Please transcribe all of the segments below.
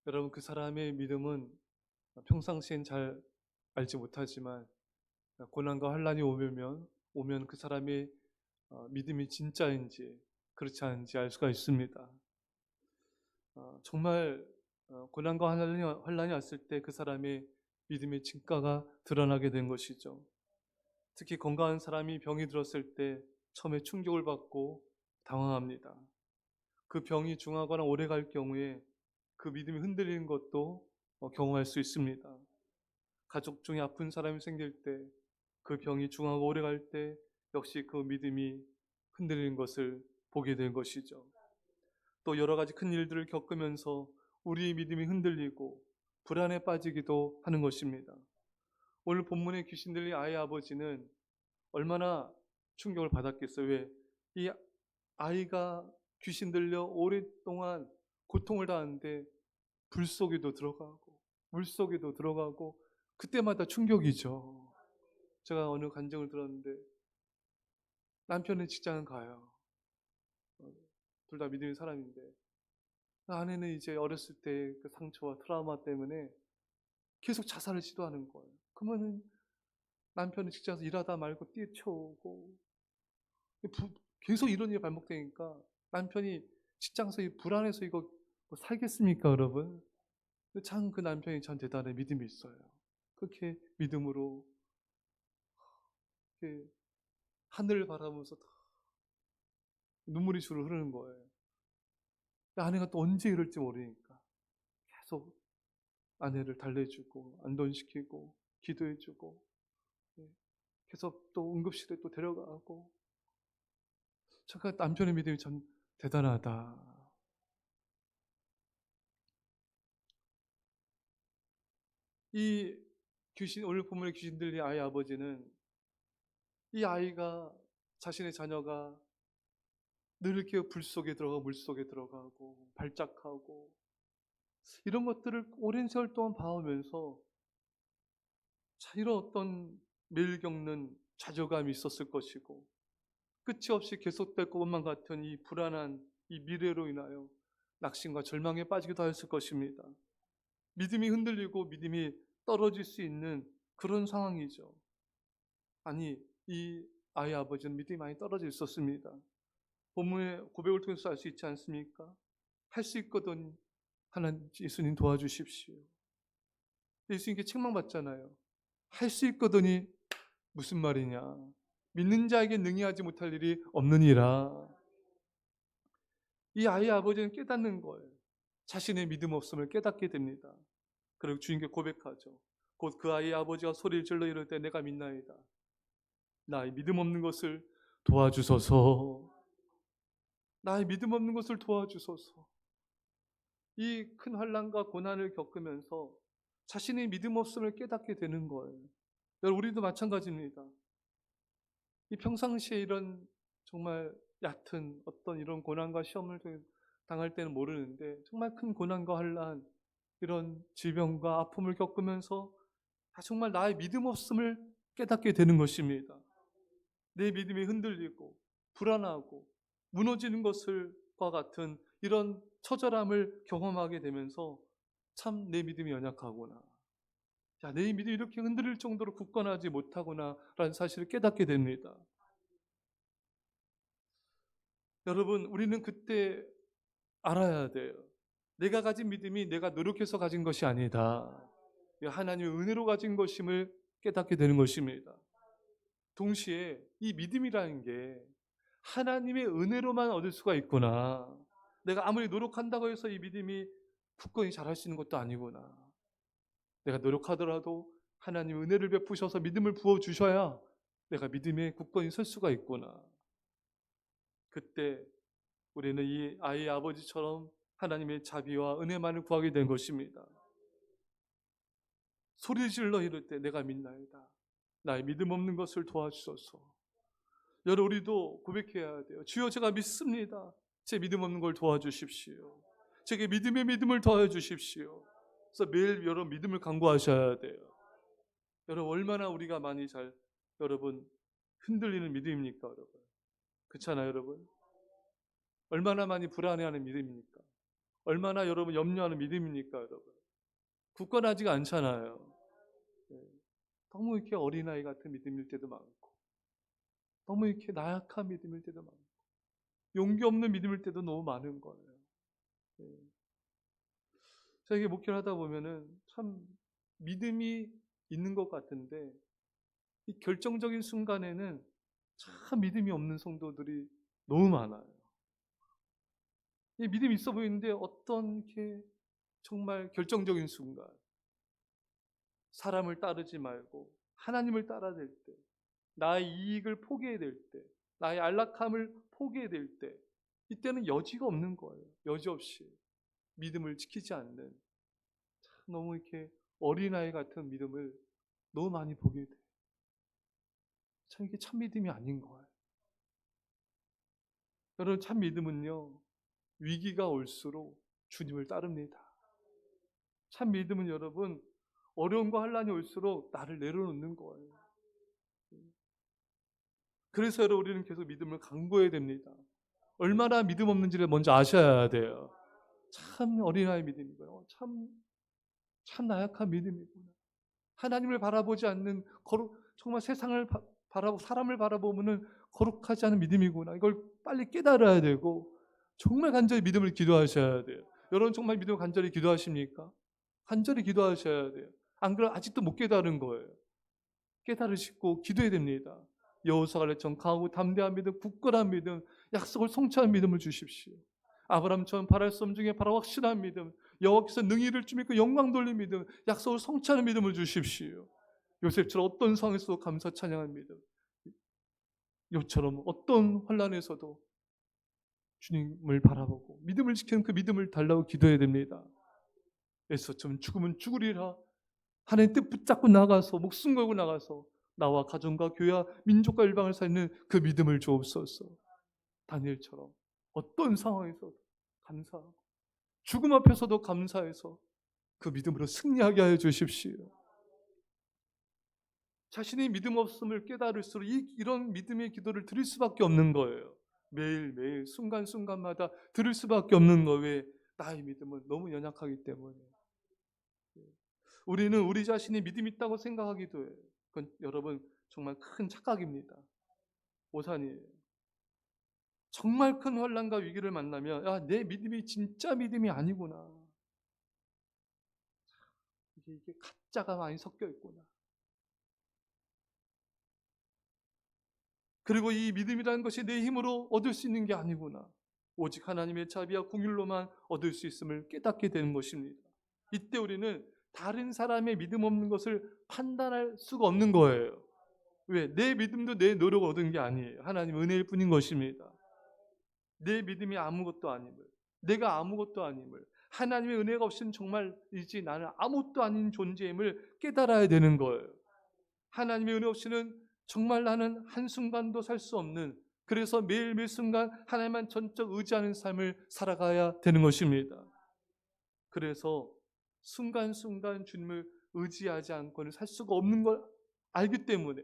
여러분, 그 사람의 믿음은 평상시엔 잘 알지 못하지만 고난과 환란이 오면 그 사람의 믿음이 진짜인지 그렇지 않은지 알 수가 있습니다. 정말 고난과 환란이 왔을 때 그 사람의 믿음의 진가가 드러나게 된 것이죠. 특히 건강한 사람이 병이 들었을 때 처음에 충격을 받고 당황합니다. 그 병이 중하거나 오래 갈 경우에 그 믿음이 흔들리는 것도 경험할 수 있습니다. 가족 중에 아픈 사람이 생길 때, 그 병이 중하고 오래 갈 때 역시 그 믿음이 흔들리는 것을 보게 된 것이죠. 또 여러 가지 큰 일들을 겪으면서 우리의 믿음이 흔들리고 불안에 빠지기도 하는 것입니다. 오늘 본문의 귀신 들린 아이의 아버지는 얼마나 충격을 받았겠어요. 왜? 이 아이가 귀신 들려 오랫동안 고통을 당하는데 불 속에도 들어가고 물 속에도 들어가고 그때마다 충격이죠. 제가 어느 간증을 들었는데 남편은 직장은 가요. 둘 다 믿음의 사람인데 아내는 이제 어렸을 때 그 상처와 트라우마 때문에 계속 자살을 시도하는 거예요. 그러면은 남편은 직장에서 일하다 말고 뛰쳐오고 계속 이런 일이 반복되니까 남편이 직장에서 불안해서 이거 뭐 살겠습니까, 여러분? 참 그 남편이 참 대단해 믿음이 있어요. 그렇게 믿음으로 이렇게 하늘을 바라보면서 눈물이 주르르 흐르는 거예요. 아내가 또 언제 이럴지 모르니까 계속 아내를 달래주고 안돈시키고 기도해주고 계속 또 응급실에 또 데려가고 잠깐 남편의 믿음이 참 대단하다. 이 오늘 본문의 귀신 들린 아이 아버지는 이 아이가 자신의 자녀가 늘 이렇게 불 속에 들어가고 물 속에 들어가고 발작하고 이런 것들을 오랜 세월 동안 봐오면서 이런 어떤 매일 겪는 좌절감이 있었을 것이고 끝이 없이 계속될 것만 같은 이 불안한 이 미래로 인하여 낙심과 절망에 빠지기도 하였을 것입니다. 믿음이 흔들리고 믿음이 떨어질 수 있는 그런 상황이죠. 아니, 이 아이 아버지는 믿음이 많이 떨어져 있었습니다. 본문의 고백을 통해서 알 수 있지 않습니까? 할 수 있거든 하나님 예수님 도와주십시오. 예수님께 책망받잖아요. 할 수 있거든이 무슨 말이냐? 믿는 자에게 능히 하지 못할 일이 없느니라. 이 아이의 아버지는 깨닫는 거예요. 자신의 믿음 없음을 깨닫게 됩니다. 그리고 주님께 고백하죠. 곧 그 아이의 아버지가 소리를 질러 이를 때 내가 믿나이다. 나의 믿음 없는 것을 도와주소서. 나의 믿음 없는 것을 도와주소서. 이 큰 환난과 고난을 겪으면서 자신의 믿음 없음을 깨닫게 되는 거예요. 여러분, 우리도 마찬가지입니다. 이 평상시에 이런 정말 얕은 어떤 이런 고난과 시험을 당할 때는 모르는데 정말 큰 고난과 환난, 이런 질병과 아픔을 겪으면서 정말 나의 믿음 없음을 깨닫게 되는 것입니다. 내 믿음이 흔들리고 불안하고 무너지는 것과 같은 이런 처절함을 경험하게 되면서 참 내 믿음이 연약하구나. 내 믿음이 이렇게 흔들릴 정도로 굳건하지 못하구나라는 사실을 깨닫게 됩니다. 여러분, 우리는 그때 알아야 돼요. 내가 가진 믿음이 내가 노력해서 가진 것이 아니다. 하나님의 은혜로 가진 것임을 깨닫게 되는 것입니다. 동시에 이 믿음이라는 게 하나님의 은혜로만 얻을 수가 있구나. 내가 아무리 노력한다고 해서 이 믿음이 굳건히 자랄 수 있는 것도 아니구나. 내가 노력하더라도 하나님 은혜를 베푸셔서 믿음을 부어주셔야 내가 믿음에 굳건히 설 수가 있구나. 그때 우리는 이 아이의 아버지처럼 하나님의 자비와 은혜만을 구하게 된 것입니다. 소리 질러 이럴 때 내가 믿나이다. 나의 믿음 없는 것을 도와주소서. 여러분, 우리도 고백해야 돼요. 주여, 제가 믿습니다. 제 믿음 없는 걸 도와주십시오. 제게 믿음의 믿음을 더해주십시오. 그래서 매일 여러분 믿음을 강구하셔야 돼요. 여러분, 얼마나 우리가 많이 여러분 흔들리는 믿음입니까, 여러분? 그렇잖아요, 여러분? 얼마나 많이 불안해하는 믿음입니까? 얼마나 여러분 염려하는 믿음입니까, 여러분? 굳건하지가 않잖아요. 예. 너무 이렇게 어린아이 같은 믿음일 때도 많고, 너무 이렇게 나약한 믿음일 때도 많고, 용기 없는 믿음일 때도 너무 많은 거예요. 예. 저에게 목회를 하다 보면은 참 믿음이 있는 것 같은데, 이 결정적인 순간에는 참 믿음이 없는 성도들이 너무 많아요. 이 믿음이 있어 보이는데 어떤 이렇게 정말 결정적인 순간, 사람을 따르지 말고 하나님을 따라야 될 때, 나의 이익을 포기해야 될 때, 나의 안락함을 포기해야 될 때, 이때는 여지가 없는 거예요. 여지없이 믿음을 지키지 않는, 너무 이렇게 어린아이 같은 믿음을 너무 많이 보게 돼요. 참 이게 참 믿음이 아닌 거예요. 여러분, 참 믿음은요, 위기가 올수록 주님을 따릅니다. 참 믿음은 여러분, 어려움과 환난이 올수록 나를 내려놓는 거예요. 그래서 여러분, 우리는 계속 믿음을 강구해야 됩니다. 얼마나 믿음 없는지를 먼저 아셔야 돼요. 참 어린아이 믿음이고요. 참 나약한 믿음이구나. 하나님을 바라보지 않는 정말 세상을 바라보고 사람을 바라보면은 거룩하지 않은 믿음이구나. 이걸 빨리 깨달아야 되고, 정말 간절히 믿음을 기도하셔야 돼요. 여러분, 정말 믿음을 간절히 기도하십니까? 간절히 기도하셔야 돼요. 안 그러면 아직도 못 깨달은 거예요. 깨달으시고 기도해야 됩니다. 여호수아처럼 강하고 담대한 믿음, 굳건한 믿음, 약속을 성취한 믿음을 주십시오. 아브라함처럼 바랄 수 없는 중에 바로 확실한 믿음, 여호와께서 능히 이룰 줄 믿고 영광 돌린 믿음, 약속을 성취하는 믿음을 주십시오. 요셉처럼 어떤 상황에서도 감사 찬양한 믿음, 요처럼 어떤 환난에서도 주님을 바라보고 믿음을 지키는 그 믿음을 달라고 기도해야 됩니다. 에서처럼 죽으면 죽으리라, 하나님 뜻 붙잡고 나가서 목숨 걸고 나가서 나와 가정과 교회와 민족과 일방을 살리는 그 믿음을 주옵소서. 다니엘처럼 어떤 상황에서도 감사하고 죽음 앞에서도 감사해서 그 믿음으로 승리하게 하여 주십시오. 자신의 믿음 없음을 깨달을수록 이런 믿음의 기도를 드릴 수밖에 없는 거예요. 매일매일 순간순간마다 드릴 수밖에 없는 거예요. 왜? 나의 믿음은 너무 연약하기 때문에. 우리는 우리 자신이 믿음 있다고 생각하기도 해요. 그건 여러분 정말 큰 착각입니다. 오산이에요. 정말 큰 환난과 위기를 만나면 내 믿음이 진짜 믿음이 아니구나. 이게 가짜가 많이 섞여 있구나. 그리고 이 믿음이라는 것이 내 힘으로 얻을 수 있는 게 아니구나. 오직 하나님의 자비와 긍휼로만 얻을 수 있음을 깨닫게 되는 것입니다. 이때 우리는 다른 사람의 믿음 없는 것을 판단할 수가 없는 거예요. 왜? 내 믿음도 내 노력 얻은 게 아니에요. 하나님 은혜일 뿐인 것입니다. 내 믿음이 아무것도 아님을, 내가 아무것도 아님을, 하나님의 은혜가 없이는 정말이지 나는 아무것도 아닌 존재임을 깨달아야 되는 거예요. 하나님의 은혜 없이는 정말 나는 한순간도 살 수 없는, 그래서 매일매일 순간 하나님만 전적 의지하는 삶을 살아가야 되는 것입니다. 그래서 순간순간 주님을 의지하지 않고는 살 수가 없는 걸 알기 때문에,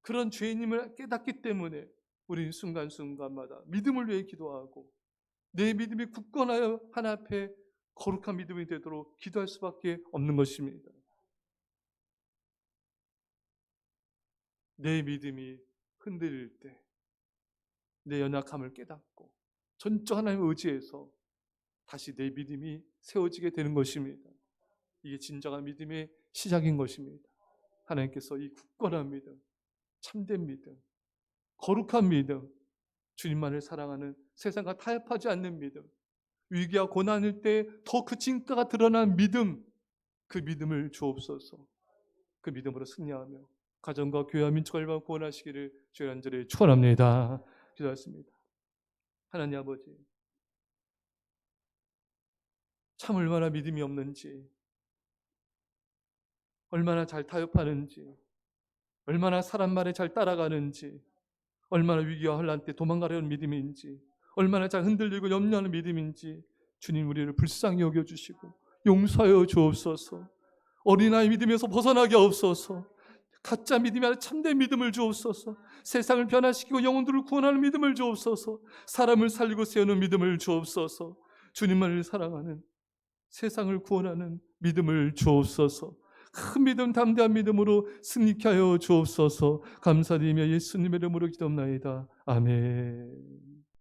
그런 죄인임을 깨닫기 때문에 우리는 순간순간마다 믿음을 위해 기도하고 내 믿음이 굳건하여 하나님 앞에 거룩한 믿음이 되도록 기도할 수밖에 없는 것입니다. 내 믿음이 흔들릴 때 내 연약함을 깨닫고 전적 하나님을 의지해서 다시 내 믿음이 세워지게 되는 것입니다. 이게 진정한 믿음의 시작인 것입니다. 하나님께서 이 굳건한 믿음, 참된 믿음, 거룩한 믿음, 주님만을 사랑하는 세상과 타협하지 않는 믿음, 위기와 고난일 때 더 그 진가가 드러난 믿음, 그 믿음을 주옵소서. 그 믿음으로 승리하며 가정과 교회와 민족을 일반 구원하시기를 주의 간절히 축원합니다. 기도하겠습니다. 하나님 아버지, 참 얼마나 믿음이 없는지, 얼마나 잘 타협하는지, 얼마나 사람 말에 잘 따라가는지, 얼마나 위기와 혼란 때 도망가려는 믿음인지, 얼마나 잘 흔들리고 염려하는 믿음인지 주님 우리를 불쌍히 여겨주시고 용서하여 주옵소서. 어린아이 믿음에서 벗어나게 하옵소서. 가짜 믿음이 아니라 참된 믿음을 주옵소서. 세상을 변화시키고 영혼들을 구원하는 믿음을 주옵소서. 사람을 살리고 세우는 믿음을 주옵소서. 주님을 사랑하는, 세상을 구원하는 믿음을 주옵소서. 큰 믿음, 담대한 믿음으로 승리케 하여 주옵소서. 감사드리며 예수님의 이름으로 기도합나이다. 아멘.